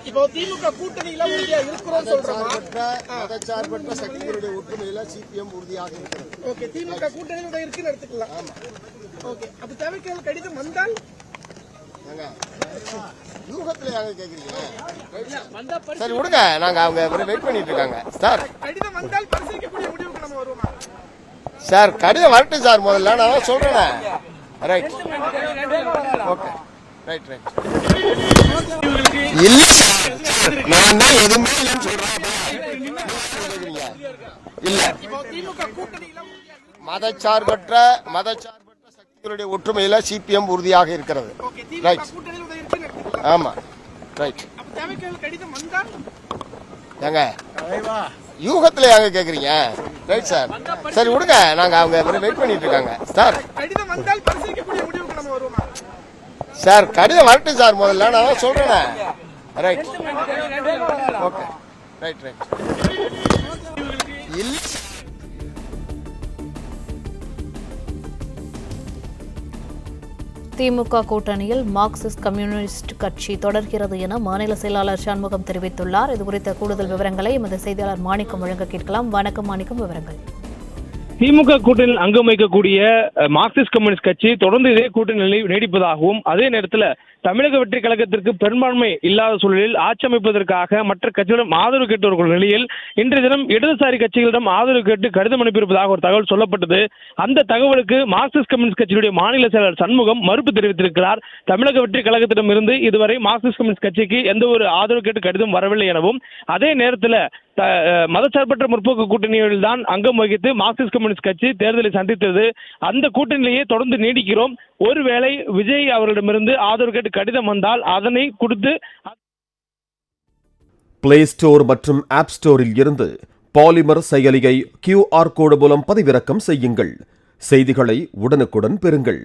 இப்போ திமுக கூட்டணியில உறுதியா இருக்கிறோம் சொல்றோம். மதச்சார்பற்ற சக்திகளுடைய ஒற்றுமையில சிபிஎம் உறுதியாக இருக்கிறது. ஓகே, திமுக கூட்டணியில இருக்குன்னு எடுத்துக்கலாம். ஓகே, அப்ப தேவைக்கான கடிதம் வந்தால் யூகத்துல கேக்குறீங்க. சரி விடுங்க, நாங்க அவங்க வெயிட் பண்ணிட்டு இருக்காங்க சார். கடிதம் வந்தால் பரிசீலிக்கக்கூடிய முடிவுக்கு நம்ம வருவோமா சார்? கடிதம் வரட்டும் சார், முதல்ல நான் சொல்றேன். Right, okay, right right. இல்ல நான் தான் எதுவுமே இல்லைன்னு சொல்றேன். இல்ல, மதச்சார்பற்ற சக்திகளுடைய ஒற்றுமையில சிபிஎம் உறுதியாக இருக்கிறது. ரைட், ஆமா, ரைட். ஏங்க யூகத்துல ஏங்க கேக்குறீங்க? Right sir. சரி விடுங்க, நாங்க அவங்க வெயிட் பண்ணிட்டு இருக்காங்க சார். சார் கடிதம் வரட்டும் சார், முதல்ல நான் சொல்றேன். Right, okay, right right. இல்ல திமுக கூட்டணியில் மார்க்சிஸ்ட் கம்யூனிஸ்ட் கட்சி தொடர்கிறது என மாநில செயலாளர் சண்முகம் தெரிவித்துள்ளார். இதுகுறித்த கூடுதல் விவரங்களை எமது செய்தியாளர் மாணிக்கம் வழங்க கேட்கலாம். வணக்கம் மாணிக்கம், விவரங்கள். திமுக கூட்டணியில் அங்கம் வகிக்கக்கூடிய மார்க்சிஸ்ட் கம்யூனிஸ்ட் கட்சி தொடர்ந்து இதே கூட்டணி நீடிப்பதாகவும், அதே நேரத்தில் தமிழக வெற்றி கழகத்திற்கு பெரும்பான்மை இல்லாத சூழலில் ஆட்சி அமைப்பதற்காக மற்ற கட்சிகளிடம் ஆதரவு கேட்டு வரும் நிலையில் இன்றைய தினம் இடதுசாரி கட்சிகளிடம் ஆதரவு கேட்டு கடிதம் அனுப்பியிருப்பதாக ஒரு தகவல் சொல்லப்பட்டது. அந்த தகவலுக்கு மார்க்சிஸ்ட் கம்யூனிஸ்ட் கட்சியுடைய மாநில செயலாளர் சண்முகம் மறுப்பு தெரிவித்திருக்கிறார். தமிழக வெற்றி கழகத்திடம் இருந்து இதுவரை மார்க்சிஸ்ட் கம்யூனிஸ்ட் கட்சிக்கு எந்த ஒரு ஆதரவு கேட்டு கடிதம் வரவில்லை எனவும், அதே நேரத்தில் மதச்சார்பற்ற முற்போக்கு கூட்டணியில் தான் அங்கம் வகித்து மார்க்சிஸ்ட் கம்யூனிஸ்ட் கட்சி தேர்தலை சந்தித்தது. அந்த கூட்டணியிலேயே தொடர்ந்து நீடிக்கிறோம். ஒருவேளை விஜய் அவர்களிடமிருந்து ஆதரவு கேட்டு கடிதம் வந்தால் அதனை கொடுத்து பிளே ஸ்டோர் மற்றும் ஆப் ஸ்டோரில் இருந்து பாலிமர் செயலியை QR கோடு மூலம் பதிவிறக்கம் செய்யுங்கள். செய்திகளை உடனுக்குடன் பெறுங்கள்.